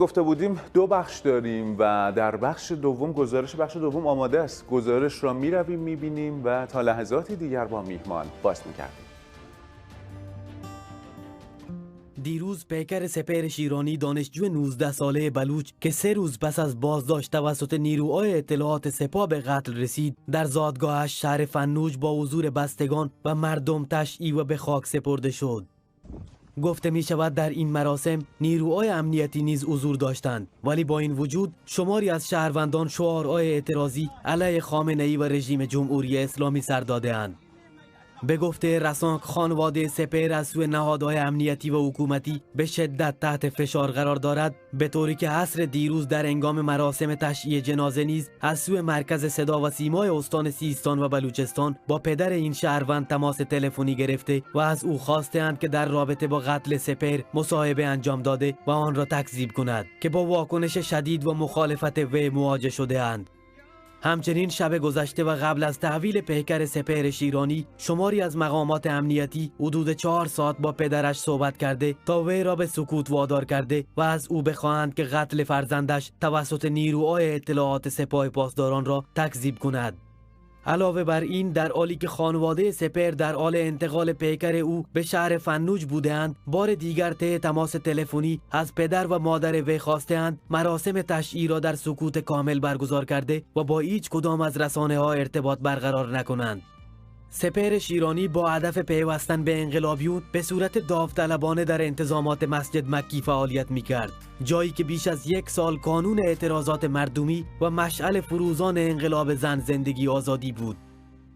گفته بودیم دو بخش داریم و در بخش دوم بخش دوم آماده است. گزارش را میرویم میبینیم و تا لحظاتی دیگر با میهمان باز میکردیم. دیروز پیکر سپهر شیرانی دانشجو 19 ساله بلوچ که 3 روز پس از بازداشت توسط نیروهای اطلاعات سپاه به قتل رسید در زادگاهش شهر فنوج با حضور بستگان و مردم تشییع و به خاک سپرده شد. گفته می شود در این مراسم نیروهای امنیتی نیز حضور داشتند، ولی با این وجود شماری از شهروندان شعارهای اعتراضی علیه خامنه‌ای و رژیم جمهوری اسلامی سر داده‌اند. به گفته رسانک خانواده سپهر از سوی نهادهای امنیتی و حکومتی به شدت تحت فشار قرار دارد، به طوری که عصر دیروز در هنگام مراسم تشییع جنازه نیز از سوی مرکز صدا و سیمای استان سیستان و بلوچستان با پدر این شهروند تماس تلفنی گرفته و از او خواسته‌اند که در رابطه با قتل سپهر مصاحبه انجام داده و آن را تکذیب کند که با واکنش شدید و مخالفت وی مواجه شده اند. همچنین شب گذشته و قبل از تحویل پیکر سپهر شیرانی شماری از مقامات امنیتی حدود 4 ساعت با پدرش صحبت کرده تا وی را به سکوت وادار کرده و از او بخواهند که قتل فرزندش توسط نیروهای اطلاعات سپاه پاسداران را تکذیب کند. علاوه بر این، در حالی که خانواده سپهر در حال انتقال پیکر او به شهر فنوج بودند، بار دیگر طی تماس تلفنی از پدر و مادر وی خواسته‌اند مراسم تشییع را در سکوت کامل برگزار کرده و با هیچ کدام از رسانه‌ها ارتباط برقرار نکنند. سپهر شیرانی با هدف پیوستن به انقلابیون به صورت داوطلبانه در انتظامات مسجد مکی فعالیت می‌کرد، جایی که بیش از 1 سال کانون اعتراضات مردمی و مشعل فروزان انقلاب زن زندگی آزادی بود.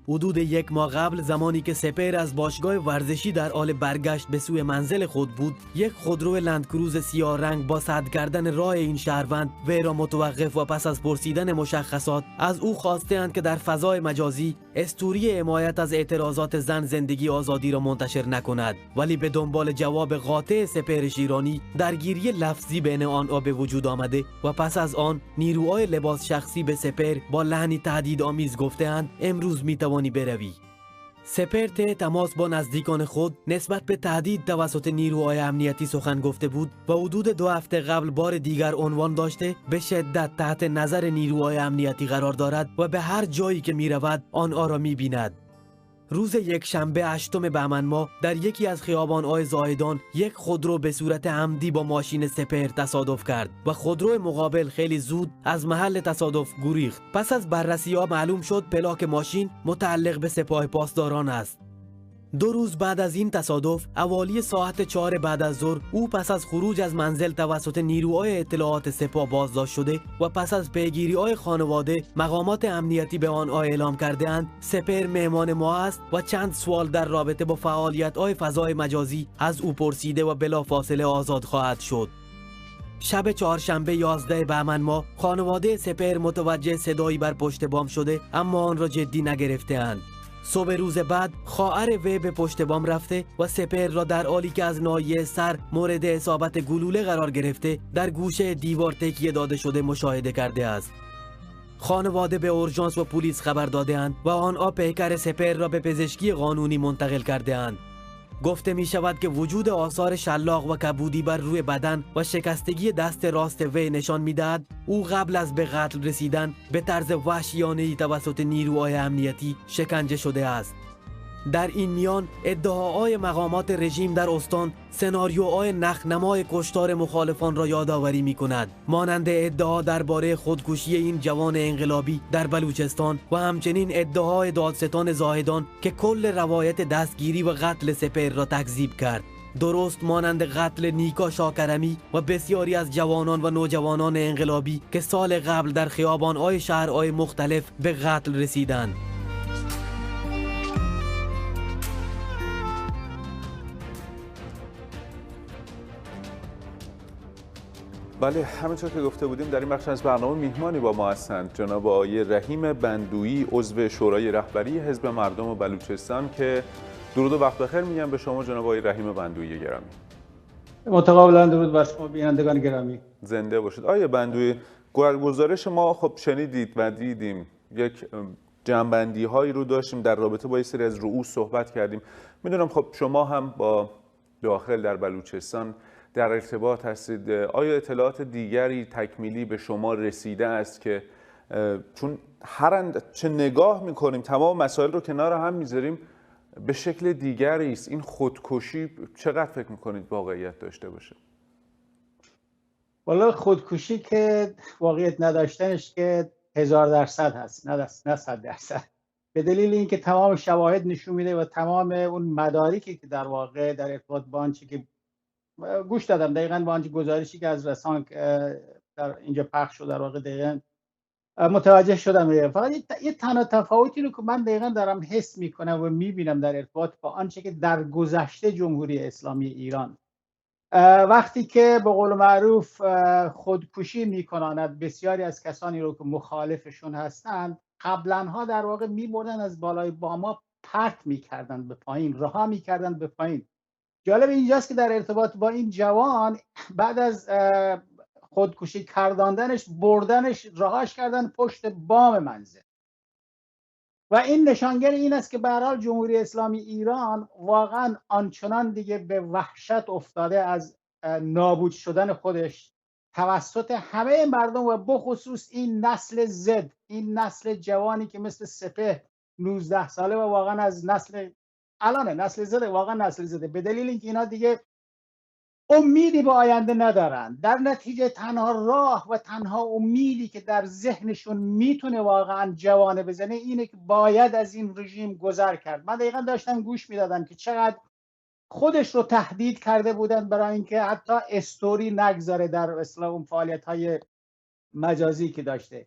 حدود 1 ماه قبل، زمانی که سپهر از باشگاه ورزشی در حال برگشت به سوی منزل خود بود، یک خودرو لندکروز سیاه رنگ با سد کردن راه این شهروند وی را متوقف و پس از پرسیدن مشخصات از او خواسته‌اند که در فضای مجازی استوری حمایت از اعتراضات زن زندگی آزادی را منتشر نکند، ولی به دنبال جواب قاطع سپهر شیرانی درگیری لفظی بین آنها به وجود آمده و پس از آن نیروهای لباس شخصی به سپهر با لحنی تهدیدآمیز گفته‌اند امروز می‌توانی بروی. سپهر طی تماس با نزدیکان خود نسبت به تهدید توسط نیروهای امنیتی سخن گفته بود و حدود 2 هفته قبل بار دیگر عنوان داشته به شدت تحت نظر نیروهای امنیتی قرار دارد و به هر جایی که می رود آنها را می بیند. روز یکشنبه 8 بهمن ماه در یکی از خیابان‌های زاهدان یک خودرو به صورت عمدی با ماشین سپهر تصادف کرد و خودرو مقابل خیلی زود از محل تصادف گریخت. پس از بررسی‌ها معلوم شد پلاک ماشین متعلق به سپاه پاسداران است. 2 روز بعد از این تصادف، حوالی ساعت 4 بعد از ظهر، او پس از خروج از منزل توسط نیروهای اطلاعات سپاه بازداشت شده و پس از پیگیری‌های خانواده مقامات امنیتی به آنها اعلام کرده‌اند سپهر مهمان ما است و چند سوال در رابطه با فعالیت‌های فضای مجازی از او پرسیده و بلافاصله آزاد خواهد شد. شب چهارشنبه 11 بهمن ماه خانواده سپهر متوجه صدایی بر پشت بام شده اما آن را جدی نگرفته‌اند. صبح روز بعد خواهر وی به پشت بام رفته و سپهر را در حالی که از ناحیه سر مورد اصابت گلوله قرار گرفته در گوشه دیوار تکیه داده شده مشاهده کرده است. خانواده به اورژانس و پلیس خبر داده‌اند و آنها پیکر سپهر را به پزشکی قانونی منتقل کرده‌اند. گفته می شود که وجود آثار شلاق و کبودی بر روی بدن و شکستگی دست راست وی نشان می دهد او قبل از به قتل رسیدن به طرز وحشیانه‌ای توسط نیروهای امنیتی شکنجه شده است. در این میان ادعاهای مقامات رژیم در استان سناریوهای نخنمای کشتار مخالفان را یادآوری می کند، مانند ادعا درباره خودکشی این جوان انقلابی در بلوچستان و همچنین ادعای دادستان زاهدان که کل روایت دستگیری و قتل سپهر را تکذیب کرد، درست مانند قتل نیکا شاکرمی و بسیاری از جوانان و نوجوانان انقلابی که سال قبل در خیابان‌های شهرهای مختلف به قتل رسیدند. بله، همونطور که گفته بودیم در این بخش از برنامه میهمانی با ما هستند جناب آقای رحیم بندویی، عضو شورای رهبری حزب مردم بلوچستان، که درود و وقت بخیر میگم به شما جناب آقای رحیم بندویی گرامی. متقابلا درود بر شما بینندگان گرامی. زنده باشید. آقای بندویی، گزارش ما خب شنیدید و دیدیم، یک جمع‌بندی هایی رو داشتیم در رابطه با یک سری از رؤوس صحبت کردیم. میدونم خب شما هم با داخل در بلوچستان در ارتباط هستید. آیا اطلاعات دیگری تکمیلی به شما رسیده است که چون چه نگاه میکنیم تمام مسائل رو کنار هم میذاریم به شکل دیگری است، این خودکشی چقدر فکر میکنید واقعیت داشته باشه؟ والا خودکشی که واقعیت نداشتنش که 1000% هست، نه 100%. به دلیل اینکه تمام شواهد نشون میده و تمام اون مدارکی که در واقع در ارتباط با آنچه که گوش دادم، دقیقاً با آنچه گزارشی که از رسانه در اینجا پخش شد در واقع دقیقاً متوجه شدم. فقط یه تنها تفاوتی رو که من دقیقاً دارم حس میکنم و میبینم در ارتباط با آنچه که در گذشته جمهوری اسلامی ایران وقتی که به قول معروف خودکشی میکناند، بسیاری از کسانی رو که مخالفشون هستند قبلنها در واقع میبردن از بالای باما پرت میکردن به پایین، رها میکردن به پایین. جالب اینجاست که در ارتباط با این جوان بعد از خودکشی کرداندنش بردنش، رهاش کردن پشت بام منزل و این نشانگر این است که به هر حال جمهوری اسلامی ایران واقعا آنچنان دیگه به وحشت افتاده از نابود شدن خودش توسط همه مردم و بخصوص این نسل زد، این نسل جوانی که مثل سپه 19 ساله و واقعا از نسل نسل زده، واقعا نسل زده، به دلیل اینکه اینا دیگه امیدی به آینده ندارن. در نتیجه تنها راه و تنها امیدی که در ذهنشون میتونه واقعا جوانه بزنه اینه که باید از این رژیم گذر کرد. من دقیقا داشتم گوش میدادم که چقدر خودش رو تهدید کرده بودن برای اینکه حتی استوری نگذاره در اصلا اون فعالیت‌های مجازی که داشته.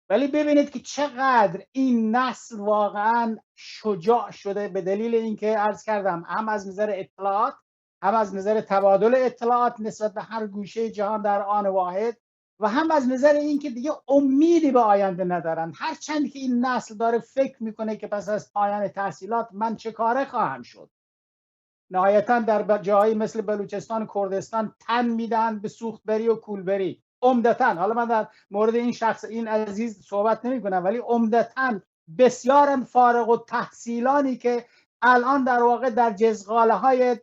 ولی ببینید که چقدر این نسل واقعا شجاع شده، به دلیل اینکه عرض کردم هم از نظر اطلاعات، هم از نظر تبادل اطلاعات نسبت به هر گوشه جهان در آن واحد، و هم از نظر اینکه دیگه امیدی به آینده ندارن. هرچند که این نسل داره فکر میکنه که پس از پایان تحصیلات من چه کاره خواهم شد، نهایتا در جاهایی مثل بلوچستان و کردستان تن میدن به سوختبری و کولبری عمدتاً. حالا من در مورد این عزیز صحبت نمی کنم، ولی عمدتاً بسیار فارغ التحصیلانی که الان در واقع در جزغاله های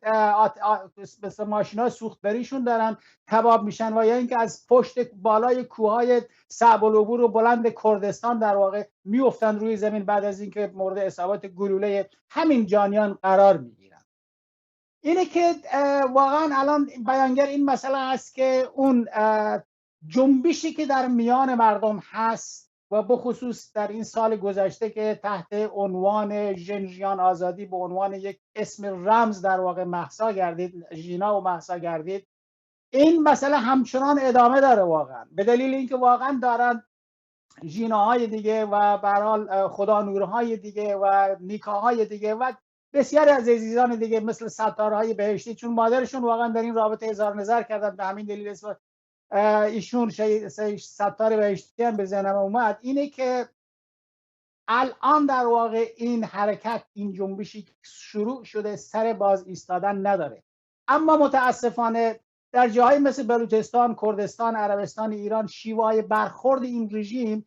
ماشین‌های سوختبریشون دارن کباب میشن و یا اینکه از پشت بالای کوههای صعب العبور و بلند کردستان در واقع میافتن روی زمین بعد از اینکه مورد اصابت گلوله همین جانیان قرار میگیرن. اینه که واقعا الان بیانگر این مسئله است که اون جنبشی که در میان مردم هست و بخصوص در این سال گذشته که تحت عنوان ژن آزادی به عنوان یک اسم رمز در واقع مهسا گردید، ژینا و مهسا گردید، این مسئله همچنان ادامه داره واقعا، به دلیل اینکه واقعا دارن ژیناهای دیگه و به هر حال خدا نورهای دیگه و نیکاهای دیگه و بسیاری از عزیزان دیگه مثل ستارهای بهشتی، چون مادرشون واقعا در این رابطه اظهار نظر کردن، به همین دلیل اسم ایشون ستار بهشتی هم به ذهنم اومد. اینه که الان در واقع این حرکت، این جنبشی شروع شده سر باز ایستادن نداره، اما متاسفانه در جاهای مثل بلوچستان، کردستان، عربستان ایران شیوه برخورد این رژیم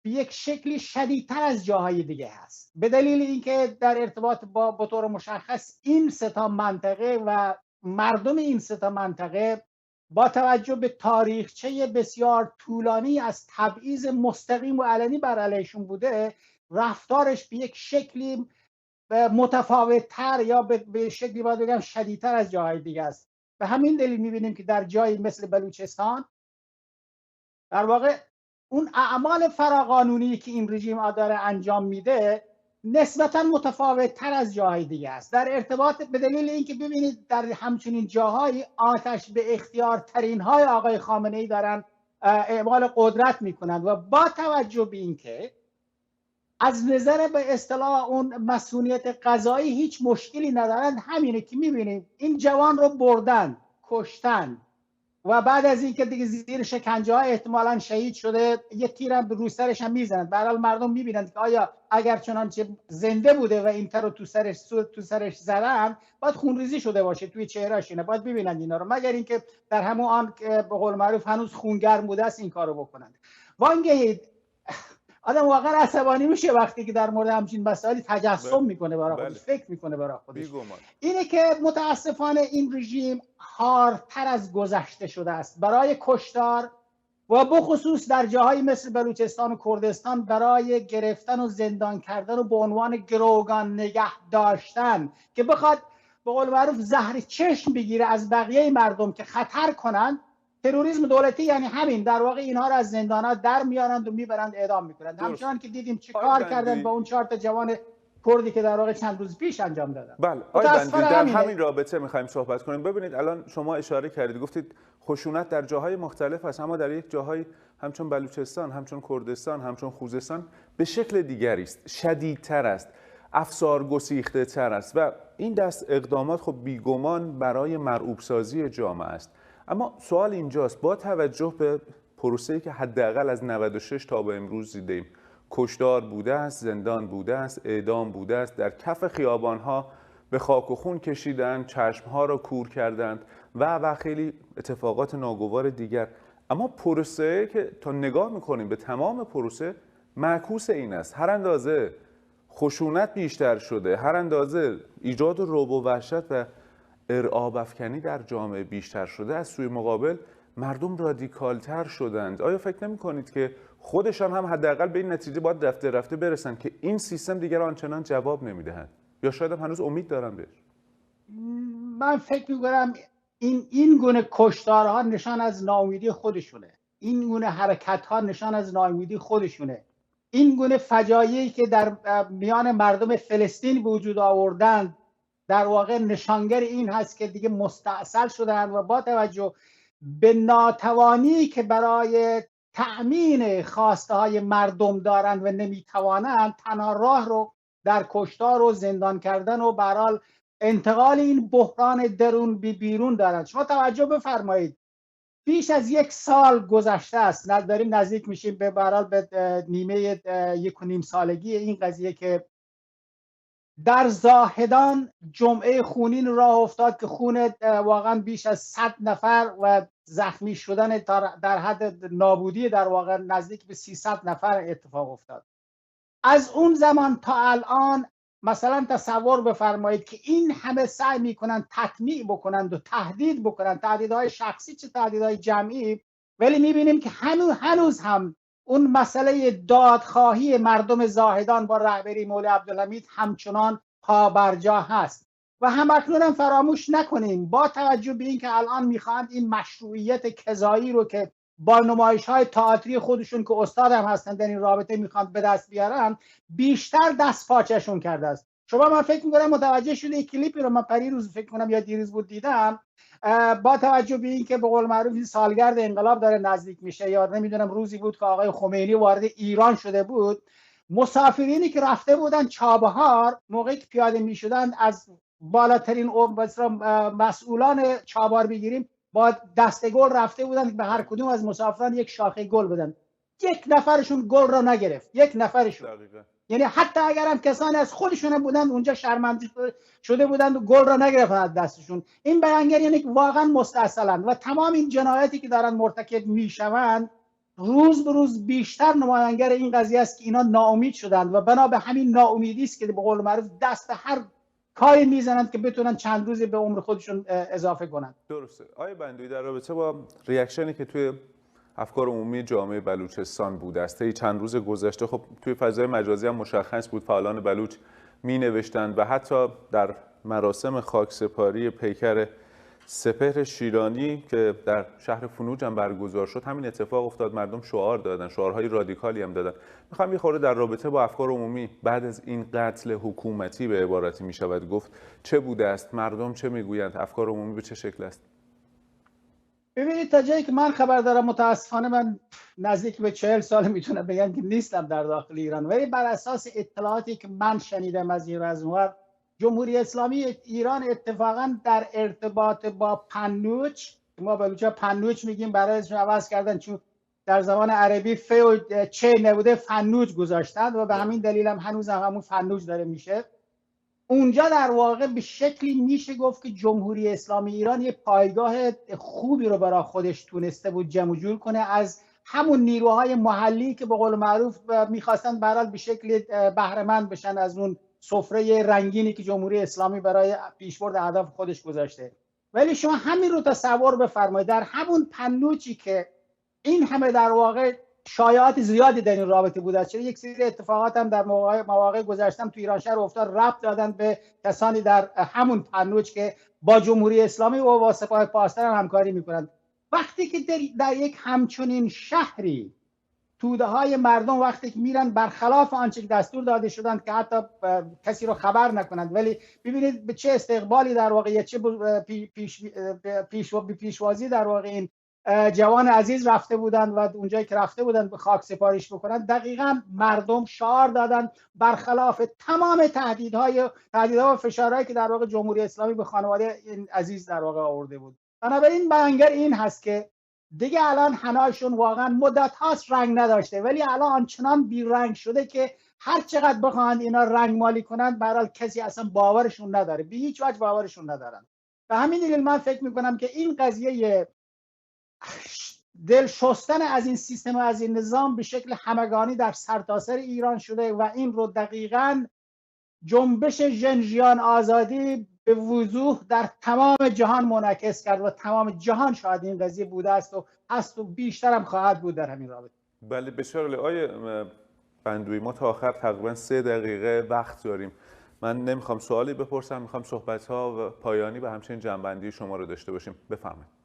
به یک شکلی شدیدتر از جاهای دیگه هست، به دلیل اینکه در ارتباط با به طور مشخص این سه تا منطقه و مردم این سه تا منطقه با توجه به تاریخچه بسیار طولانی از تبعیض مستقیم و علنی بر علیشون بوده، رفتارش به یک شکلی متفاوت‌تر یا به شکلی باید بگم شدیدتر از جاهای دیگه است. به همین دلیل می‌بینیم که در جایی مثل بلوچستان در واقع اون اعمال فراقانونی که این رژیم داره انجام میده نسبتاً متفاوت‌تر از جاهای دیگه است، در ارتباط به دلیل اینکه ببینید در همچنین جاهایی آتش به اختیار ترین های آقای خامنه‌ای دارن اعمال قدرت میکنند و با توجه به اینکه از نظر به اصطلاح اون مسئولیت قضایی هیچ مشکلی ندارند، همینه که میبینیم این جوان رو بردن، کشتن و بعد از اینکه دیگه زیر شکنجه ها احتمالاً شهید شده یه تیرم به روی سرش هم میزنند. به هر حال مردم میبینند که آیا اگر چنانچه زنده بوده و این تر رو تو سرش زدن باید خونریزی شده باشه توی چهرهش، نه باید ببینند اینا رو، مگر اینکه در همون آن به قول معروف هنوز خونگرم بوده است این کارو بکنند. وانگهید آدم واقعا عصبانی میشه وقتی که در مورد همچین مسائلی تجسم میکنه برای خودش، فکر میکنه برای خودش. اینه که متاسفانه این رژیم هارتر از گذشته شده است برای کشتار و بخصوص در جاهایی مثل بلوچستان و کردستان برای گرفتن و زندان کردن و به عنوان گروگان نگه داشتن که بخواد به قول معروف زهر چشم بگیره از بقیه مردم که خطر کنند. تروریسم دولتی یعنی همین، در واقع اینها را از زندانات در میارند و میبرند اعدام میکنند. همچنان که دیدیم چه کار کردن با اون 4 تا جوان کردی که در واقع چند روز پیش انجام دادن. بله آقای بندی در همین رابطه میخوایم صحبت کنیم. ببینید الان شما اشاره کردید، گفتید خشونت در جاهای مختلف است، اما در یک جاهای همچون بلوچستان، همچون کردستان، همچون خوزستان به شکل دیگری است، شدیدتر است، افسار گسیخته تر است و این دست اقدامات خب بیگمان برای مرعوب سازی جامعه است. اما سوال اینجاست، با توجه به پروسه‌ای که حداقل از 96 تا به امروز دیدیم، کشتار بوده است، زندان بوده است، اعدام بوده است، در کف خیابان‌ها به خاک و خون کشیدند، چشم‌ها را کور کردند و خیلی اتفاقات ناگوار دیگر. اما پروسه که تا نگاه می‌کنیم به تمام پروسه معکوس این است، هر اندازه خشونت بیشتر شده، هر اندازه ایجاد رعب و وحشت و ارعاب افکنی در جامعه بیشتر شده، از سوی مقابل مردم رادیکالتر شدند. آیا فکر نمی کنید که خودشان هم حداقل به این نتیجه باید رفته رفته برسن که این سیستم دیگر آنچنان جواب نمیدهد، یا شاید هم هنوز امید دارن بهش؟ من فکر می‌کنم این گونه کشتارها نشان از ناامیدی خودشونه، این گونه حرکت‌ها نشان از ناامیدی خودشونه، این گونه فجایعی که در میان مردم فلسطین وجود آوردند در واقع نشانگر این هست که دیگه مستعصل شدند و با توجه به ناتوانی که برای تأمین خواسته های مردم دارند و نمیتوانند، تنها راه رو در کشتار و زندان کردن و به هر حال انتقال این بحران درون به بیرون دارند. شما توجه بفرمایید، بیش از 1 سال گذشته است، داریم نزدیک میشیم به هر حال به نیمه 1.5 سالگی این قضیه که در زاهدان جمعه خونین راه افتاد که خون واقعا بیش از 100 نفر و زخمی شدن در حد نابودی در واقع نزدیک به 300 نفر اتفاق افتاد. از اون زمان تا الان مثلا تصور بفرمایید که این همه سعی میکنن تطمیع بکنند و تهدید بکنند، تهدیدهای شخصی چه تهدیدهای جمعی، ولی میبینیم که هنوز هم اون مسئله دادخواهی مردم زاهدان با رهبری مولوی عبدالحمید همچنان پابرجا هست و همکنون هم فراموش نکنیم با توجه به اینکه الان میخواند این مشروعیت کذایی رو که با نمایش‌های تئاتری خودشون که استاد هم هستن در این رابطه میخوان به دست بیارن، بیشتر دست پاچشون کرده است. شما من فکر میکنم متوجه شده کلیپی رو من پریروز فکر کنم یا دیروز بود دیدم، با توجه به اینکه به قول معروف این سالگرد انقلاب داره نزدیک میشه یا نمیدونم روزی بود که آقای خمینی وارد ایران شده بود، مسافرینی که رفته بودن چابهار موقعی که پیاده میشدن از بالاترین مسئولان چابهار بگیریم با دسته گل رفته بودن که به هر کدوم از مسافران یک شاخه گل بدن، 1 نفرشون گل را نگرفت، 1 نفرشون. یعنی حتی اگر هم کسانی از خودشون بودن اونجا شرمنده شده بودند و گل را نگرفتن از دستشون. این بیانگر یعنی واقعا مستعصلند و تمام این جنایاتی که دارن مرتکب میشوند روز به روز بیشتر نمایانگر این قضیه است که اینا ناامید شدند و بنا به همین ناامیدی است که به قول معروف دست هر کاری میزنند که بتونن چند روزی به عمر خودشون اضافه کنند. درسته. آقای بندوی در رابطه با ریاکشنی که توی افکار عمومی جامعه بلوچستان بوده است طی چند روز گذشته، خب توی فضای مجازی هم مشخص بود، فعالان بلوچ می نوشتند و حتی در مراسم خاکسپاری پیکر سپهر شیرانی که در شهر فنوج هم برگزار شد همین اتفاق افتاد، مردم شعار دادن، شعارهای رادیکالی هم دادن. میخوام یه خورده در رابطه با افکار عمومی بعد از این قتل حکومتی به عبارتی میشود گفت چه بوده است، مردم چه میگویند، افکار عمومی به چه شکل است؟ ببینید تا جایی که من خبر دارم، متاسفانه من نزدیک به 40 سال میتونم بگم که نیستم در داخل ایران، ولی بر اساس اطلاعاتی که من شنیدم از این رزموار، جمهوری اسلامی ایران اتفاقا در ارتباط با پنوچ، ما بلوچا پنوچ میگیم، برای اسم عوض کردن چون در زمان عربی ف و چ نبوده فنوج گذاشتند و به همین دلیل هم هنوز هم همون فنوج داره میشه. اونجا در واقع به شکلی میشه گفت که جمهوری اسلامی ایران یه پایگاه خوبی رو برای خودش تونسته بود جمع جور کنه از همون نیروهای محلی که به قول معروف میخواستن برحال به شکل بهره مند بشن از اون سفره رنگینی که جمهوری اسلامی برای پیشبرد اهداف خودش گذاشته. ولی شما همین رو تصور بفرمایید، در همون پنوچی که این همه در واقع شایعات زیادی در این رابطه بوده، چون یک سری اتفاقات هم در مواقع گذشتم تو ایران شهر افتاد، ربط دادن به کسانی در همون پنوچ که با جمهوری اسلامی و با سپاه پاسداران همکاری میکنند. وقتی که در یک همچنین شهری توده های مردم وقتی که میرن برخلاف آنچه که دستور داده شدند که حتی کسی رو خبر نکنند، ولی ببینید به چه استقبالی در واقع، چه پیشوازی در واقع این جوان عزیز رفته بودند و اونجایی که رفته بودند به خاک سپاریش بکنند، دقیقاً مردم شعار دادن برخلاف تمام تهدیدها و فشارهایی که در واقع جمهوری اسلامی به خانواده این عزیز در واقع آورده بود. بنابراین بیانگر این هست که دیگه الان حناشون واقعا مدت هاست رنگ نداشته، ولی الان آنچنان بیرنگ شده که هر چقدر بخواهند اینا رنگ مالی کنند به هر حال کسی اصلا باورشون نداره، به هیچ وجه باورشون ندارن. و همین دلیل من فکر میکنم که این قضیه دل شستن از این سیستم و از این نظام به شکل همگانی در سرتاسر ایران شده و این رو دقیقاً جنبش ژنژیان آزادی به وضوح در تمام جهان منعکس کرد و تمام جهان شاهد این قضیه بوده است و هست و بیشتر هم خواهد بود در همین رابطه. بله بسیار عالی. آقای بندوی، ما تا آخر تقریبا 3 دقیقه وقت داریم. من نمیخوام سوالی بپرسم، میخوام صحبت‌ها و پایانی و همچنین جنبندی شما رو داشته باشیم. بفرمایید.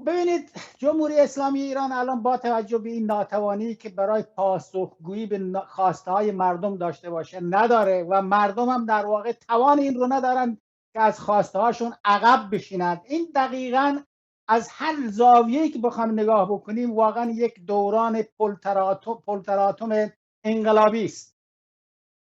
ببینید، جمهوری اسلامی ایران الان با توجه به این ناتوانی که برای پاسخگویی به خواسته های مردم داشته باشه نداره و مردم هم در واقع توان این رو ندارن که از خواسته هاشون عقب بشینند. این دقیقاً از هر زاویه‌ای که بخوام نگاه بکنیم واقعا یک دوران پلتراتوم انقلابی است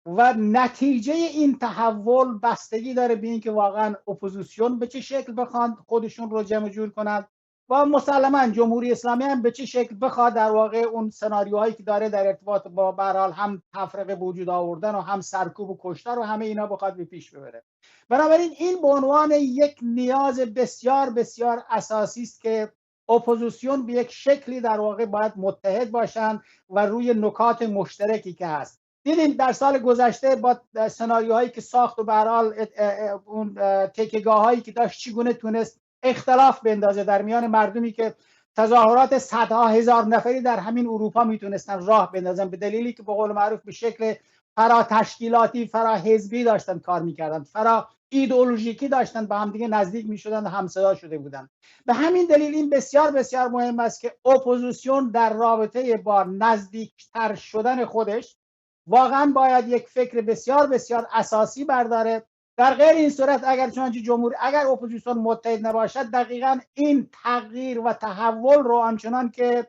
و نتیجه این تحول بستگی داره به اینکه واقعا اپوزیسیون به چه شکل بخوان خودشون رو جمع جور کنند و مسلماً جمهوری اسلامی هم به چه شکل بخواد در واقع اون سناریوهایی که داره در ارتباط با به هر حال هم تفرقه وجود آوردن و هم سرکوب و کشتار و همه اینا بخواد به پیش ببره. بنابراین این به عنوان یک نیاز بسیار بسیار اساسی است که اپوزیسیون به یک شکلی در واقع باید متحد باشند و روی نکات مشترکی که هست. دیدیم در سال گذشته با سناریوهایی که ساخت و به هر حال اون تکیه‌گاه‌هایی که داشت چگونه تونست اختلاف بندازه در میان مردمی که تظاهرات صدها هزار نفری در همین اروپا میتونستن راه بندازن به دلیلی که به قول معروف به شکل فرا تشکیلاتی، فرا حزبی داشتن کار میکردن، فرا ایدئولوژیکی داشتن با هم دیگه نزدیک میشدن و همصدا شده بودن. به همین دلیل این بسیار بسیار مهم است که اپوزیسیون در رابطه با نزدیکتر شدن خودش واقعا باید یک فکر بسیار بسیار اساسی برداره. در غیر این صورت اگر اپوزیسیون متحد نباشد، دقیقاً این تغییر و تحول رو آنچنان که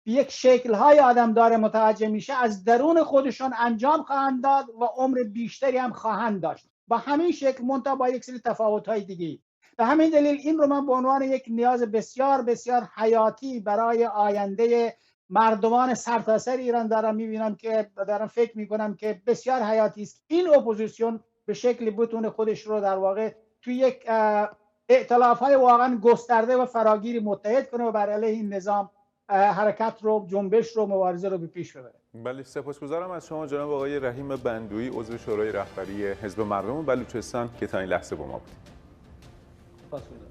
یک شکل‌های آدم داره متوجه میشه از درون خودشون انجام خواهند داد و عمر بیشتری هم خواهند داشت با همین شکل، منتها با یک سری تفاوت‌های دیگه. به همین دلیل این رو من به عنوان یک نیاز بسیار بسیار حیاتی برای آینده مردمان سرتاسر ایران دارم فکر میکنم که بسیار حیاتی است این اپوزیسیون به شکلی بتونه خودش رو در واقع توی یک ائتلاف‌های واقعا گسترده و فراگیری متحد کنه و بر علیه این نظام حرکت رو، جنبش رو، مبارزه رو به پیش ببره. بله، سپاسگزارم از شما جناب آقای رحیم بندویی، عضو شورای رهبری حزب مردم بلوچستان که تا این لحظه با ما بودید.